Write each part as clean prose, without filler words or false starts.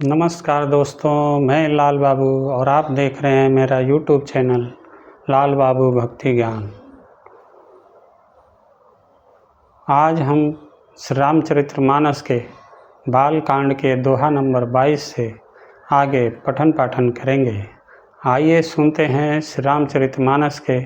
नमस्कार दोस्तों, मैं लाल बाबू और आप देख रहे हैं मेरा YouTube चैनल लाल बाबू भक्ति ज्ञान। आज हम श्री रामचरितमानस के बाल कांड के दोहा नंबर 22 से आगे पठन पाठन करेंगे। आइए सुनते हैं श्री रामचरितमानस के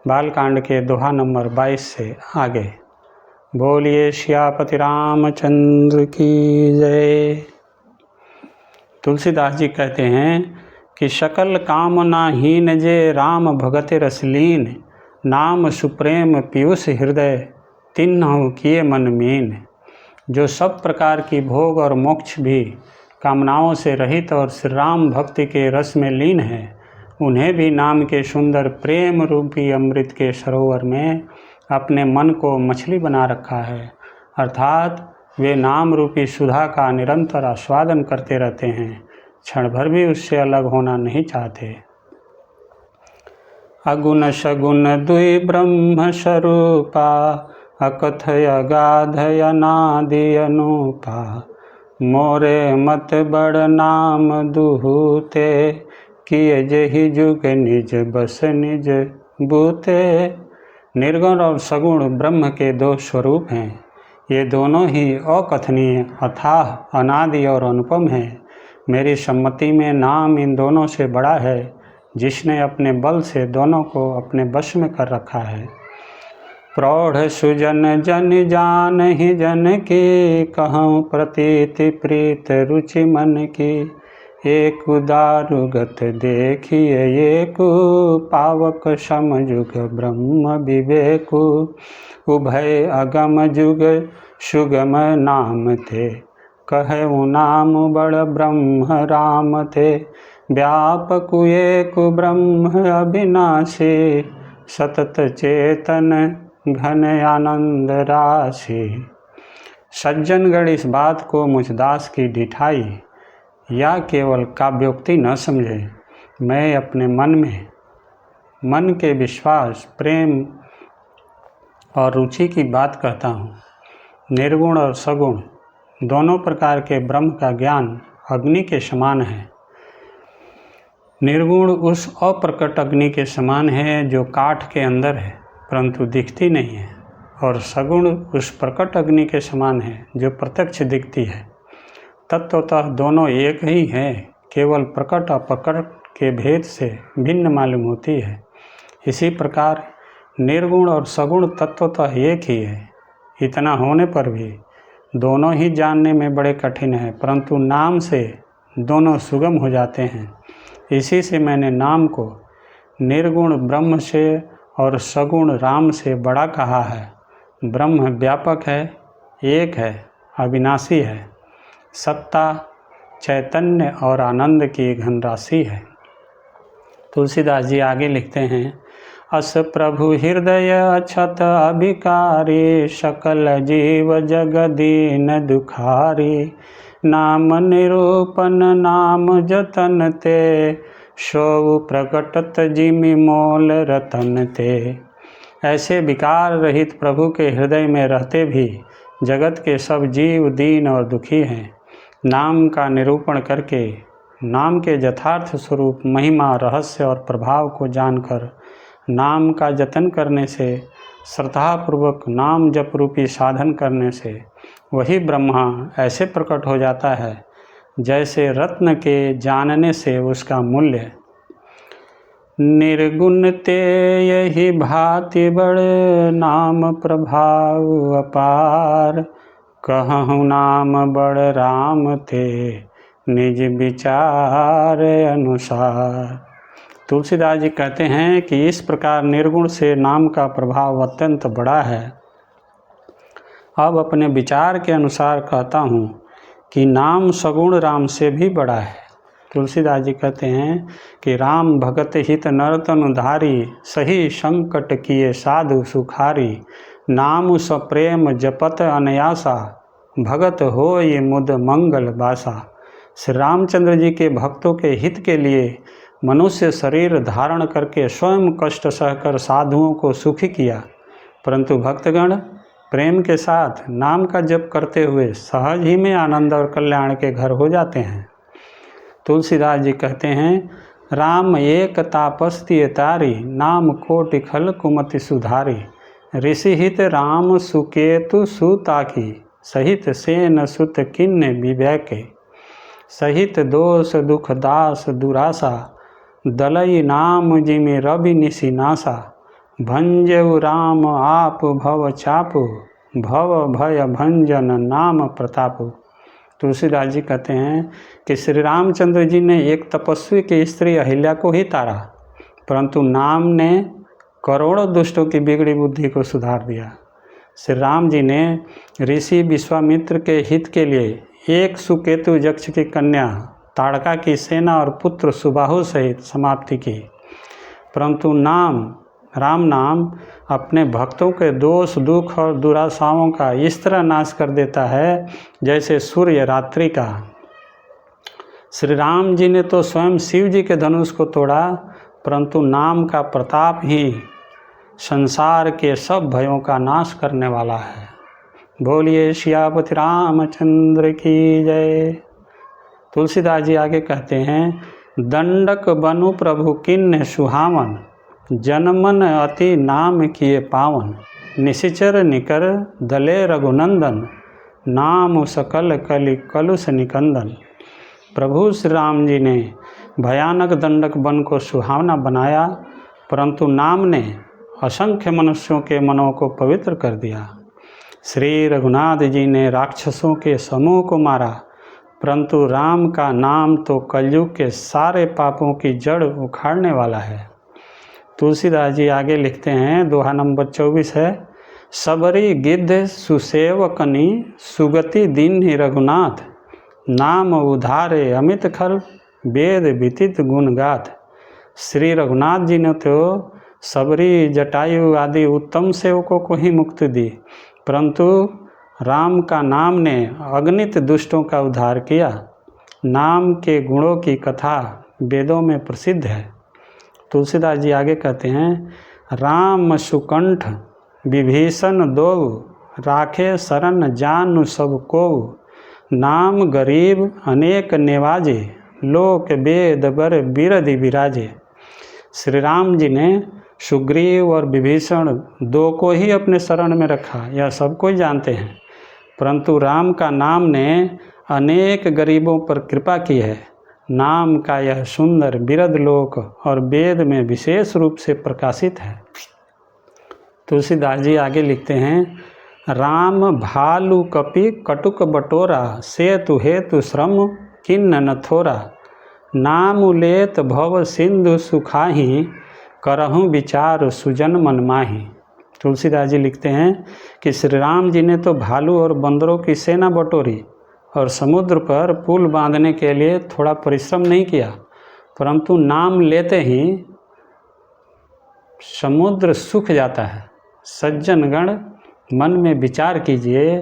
बाल कांड के दोहा नंबर 22 से आगे। बोलिए सियापति रामचंद्र की जय। तुलसीदास जी कहते हैं कि सकल कामनाहीन जे राम भगत रसलीन, नाम सुप्रेम पीयूष हृदय तिन्हु किए मन मीन। जो सब प्रकार की भोग और मोक्ष भी कामनाओं से रहित और श्री राम भक्ति के रस में लीन है, उन्हें भी नाम के सुंदर प्रेम रूपी अमृत के सरोवर में अपने मन को मछली बना रखा है। अर्थात वे नाम रूपी सुधा का निरंतर आस्वादन करते रहते हैं, क्षण भर भी उससे अलग होना नहीं चाहते। अगुण सगुण दुई ब्रह्म स्वरूपा, अकथय अगाधय अनादि अनूपा। मोरे मत बड़ नाम दुहूते, किए जेहि जुग निज बस निज बूते। निर्गुण और सगुण ब्रह्म के दो स्वरूप हैं। ये दोनों ही अकथनीय, अथाह, अनादि और अनुपम हैं। मेरी सम्मति में नाम इन दोनों से बड़ा है, जिसने अपने बल से दोनों को अपने वश में कर रखा है। प्रौढ़ सुजन जन जान ही जन की, कहूँ प्रतीति प्रीत रुचि मन की। एक दारुगत देखिए एकु, पावक समजुग ब्रह्म विवेकु। उभय अगम जुग सुगम नाम थे, कहु नाम बड़ ब्रह्म राम थे। व्यापक एक ब्रह्म अविनाशी, सतत चेतन घन आनंद राशि। सज्जनगण इस बात को मुझदास की ढिठाई या केवल काव्योक्ति न समझे। मैं अपने मन के विश्वास, प्रेम और रुचि की बात कहता हूँ। निर्गुण और सगुण दोनों प्रकार के ब्रह्म का ज्ञान अग्नि के समान है। निर्गुण उस अप्रकट अग्नि के समान है जो काठ के अंदर है परंतु दिखती नहीं है, और सगुण उस प्रकट अग्नि के समान है जो प्रत्यक्ष दिखती है। तत्वतः दोनों एक ही हैं, केवल प्रकट अप्रकट के भेद से भिन्न मालूम होती है। इसी प्रकार निर्गुण और सगुण तत्वतः एक ही है। इतना होने पर भी दोनों ही जानने में बड़े कठिन है, परंतु नाम से दोनों सुगम हो जाते हैं। इसी से मैंने नाम को निर्गुण ब्रह्म से और सगुण राम से बड़ा कहा है। ब्रह्म व्यापक है, एक है, अविनाशी है, सत्ता, चैतन्य और आनंद की घनराशि है। तुलसीदास जी आगे लिखते हैं, अस प्रभु हृदय अछत अभिकारी, सकल जीव जगदीन दुखारी। नाम निरूपण नाम जतन ते, सो प्रकटत जिमि मोल रतन ते। ऐसे विकार रहित प्रभु के हृदय में रहते भी जगत के सब जीव दीन और दुखी हैं। नाम का निरूपण करके नाम के यथार्थ स्वरूप, महिमा, रहस्य और प्रभाव को जानकर नाम का जतन करने से, श्रद्धापूर्वक नाम जप रूपी साधन करने से वही ब्रह्मा ऐसे प्रकट हो जाता है जैसे रत्न के जानने से उसका मूल्य। निर्गुण ते यही भांति बड़ नाम प्रभाव अपार, कहूँ नाम बड़ राम थे निज विचार अनुसार। तुलसीदास जी कहते हैं कि इस प्रकार निर्गुण से नाम का प्रभाव अत्यंत बड़ा है। अब अपने विचार के अनुसार कहता हूँ कि नाम सगुण राम से भी बड़ा है। तुलसीदास जी कहते हैं कि राम भगत हित नरतन उधारी, सही संकट किए साधु सुखारी। नाम सप्रेम जपत अनयासा, भगत हो ये मुद मंगल बासा। श्री रामचंद्र जी के भक्तों के हित के लिए मनुष्य शरीर धारण करके स्वयं कष्ट सहकर साधुओं को सुखी किया, परंतु भक्तगण प्रेम के साथ नाम का जप करते हुए सहज ही में आनंद और कल्याण के घर हो जाते हैं। तुलसीदास जी कहते हैं, राम एक तापस्ती तारी, नाम कोटि खल कुमति सुधारी। ऋषि हित राम सुकेतु सुताकी, सहित सेन सुत किन्ने विवेके। सहित दोष दुख दास दुरासा, दलई नाम जिमि रवि निशि नासा। भंजऊ राम आप भव चापु, भव भय भंजन नाम प्रतापु। तुलसीदास जी कहते हैं कि श्री रामचंद्र जी ने एक तपस्वी की स्त्री अहिल्या को ही तारा, परंतु नाम ने करोड़ों दुष्टों की बिगड़ी बुद्धि को सुधार दिया। श्री राम जी ने ऋषि विश्वामित्र के हित के लिए एक सुकेतु यक्ष की कन्या ताड़का की सेना और पुत्र सुबाहु सहित समाप्ति की, परंतु राम नाम अपने भक्तों के दोष दुख और दुराशाओं का इस तरह नाश कर देता है जैसे सूर्य रात्रि का। श्री राम जी ने तो स्वयं शिव जी के धनुष को तोड़ा, परंतु नाम का प्रताप ही संसार के सब भयों का नाश करने वाला है। बोलिए सियापति रामचंद्र की जय। तुलसीदास जी आगे कहते हैं, दंडक बनु प्रभु किन्ने सुहावन, जनमन अति नाम किए पावन। निशिचर निकर दले रघुनंदन, नाम सकल कलि कलुष निकंदन। प्रभु श्री राम जी ने भयानक दंडक वन को सुहावना बनाया, परंतु नाम ने असंख्य मनुष्यों के मनों को पवित्र कर दिया। श्री रघुनाथ जी ने राक्षसों के समूह को मारा, परंतु राम का नाम तो कलयुग के सारे पापों की जड़ उखाड़ने वाला है। तुलसीदास जी आगे लिखते हैं, दोहा नंबर 24 है, सबरी गिद्ध सुसेवकनी, सुगति दीन्हि रघुनाथ। नाम उधारे अमित खल, वेद विदित गुण गाथ। श्री रघुनाथ जी ने तो सबरी जटायु आदि उत्तम सेवकों को ही मुक्ति दी, परंतु राम का नाम ने अगणित दुष्टों का उद्धार किया। नाम के गुणों की कथा वेदों में प्रसिद्ध है। तुलसीदास जी आगे कहते हैं, राम सुकंठ विभीषण दो, राखे शरण जानु सब को। नाम गरीब अनेक नेवाजे, लोक वेद बर बिरधि विराजे। श्री राम जी ने सुग्रीव और विभीषण दो को ही अपने शरण में रखा, यह सब कोई जानते हैं, परंतु राम का नाम ने अनेक गरीबों पर कृपा की है। नाम का यह सुंदर बिरध लोक और वेद में विशेष रूप से प्रकाशित है। तुलसीदास जी आगे लिखते हैं, राम भालु कपि कटुक बटोरा, सेतु हेतु श्रम किन्न न थोरा। नाम लेत भव सिंधु सुखाही, करहूँ विचार सुजन मन माही। तुलसीदास जी लिखते हैं कि श्री राम जी ने तो भालू और बंदरों की सेना बटोरी और समुद्र पर पुल बांधने के लिए थोड़ा परिश्रम नहीं किया, परंतु नाम लेते ही समुद्र सूख जाता है। सज्जनगण मन में विचार कीजिए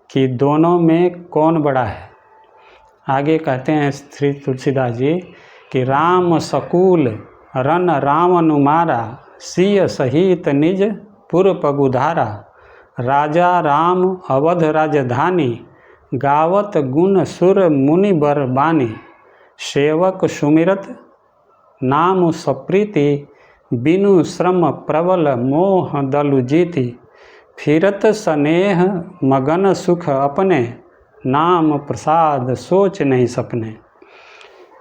कि दोनों में कौन बड़ा है। आगे कहते हैं श्री तुलसीदास जी कि राम सकुल रन रावण मारा, सिय सहित निज पुर पगुधारा। राजा राम अवध राजधानी, गावत गुण सुर मुनि बर बानी। सेवक सुमिरत नाम सप्रीति, बिनु श्रम प्रबल मोह दलु जीति। फिरत स्नेह मगन सुख अपने, नाम प्रसाद सोच नहीं सपने।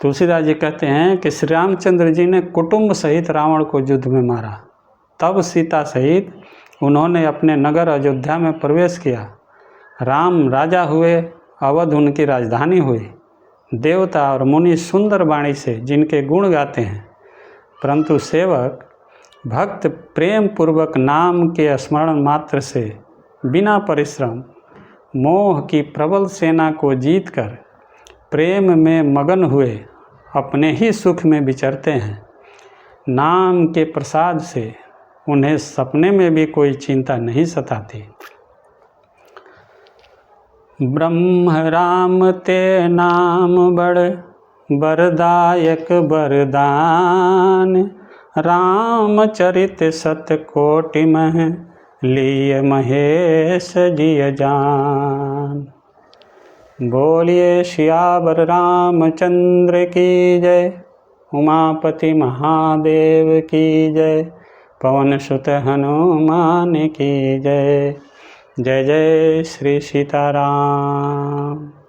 तुलसीदास जी कहते हैं कि श्री रामचंद्र जी ने कुटुंब सहित रावण को युद्ध में मारा, तब सीता सहित उन्होंने अपने नगर अयोध्या में प्रवेश किया। राम राजा हुए, अवध उनकी राजधानी हुई। देवता और मुनि सुंदर वाणी से जिनके गुण गाते हैं, परंतु सेवक भक्त प्रेम पूर्वक नाम के स्मरण मात्र से बिना परिश्रम मोह की प्रबल सेना को जीतकर प्रेम में मगन हुए अपने ही सुख में विचरते हैं। नाम के प्रसाद से उन्हें सपने में भी कोई चिंता नहीं सताती। ब्रह्म राम ते नाम बड़ बरदायक बरदान। रामचरित सत कोटि मह लिय महेश जिय जान। बोलिए सियावर रामचंद्र की जय। उमापति महादेव की जय। पवन सुत हनुमान की जय। जय जय श्री सीताराम।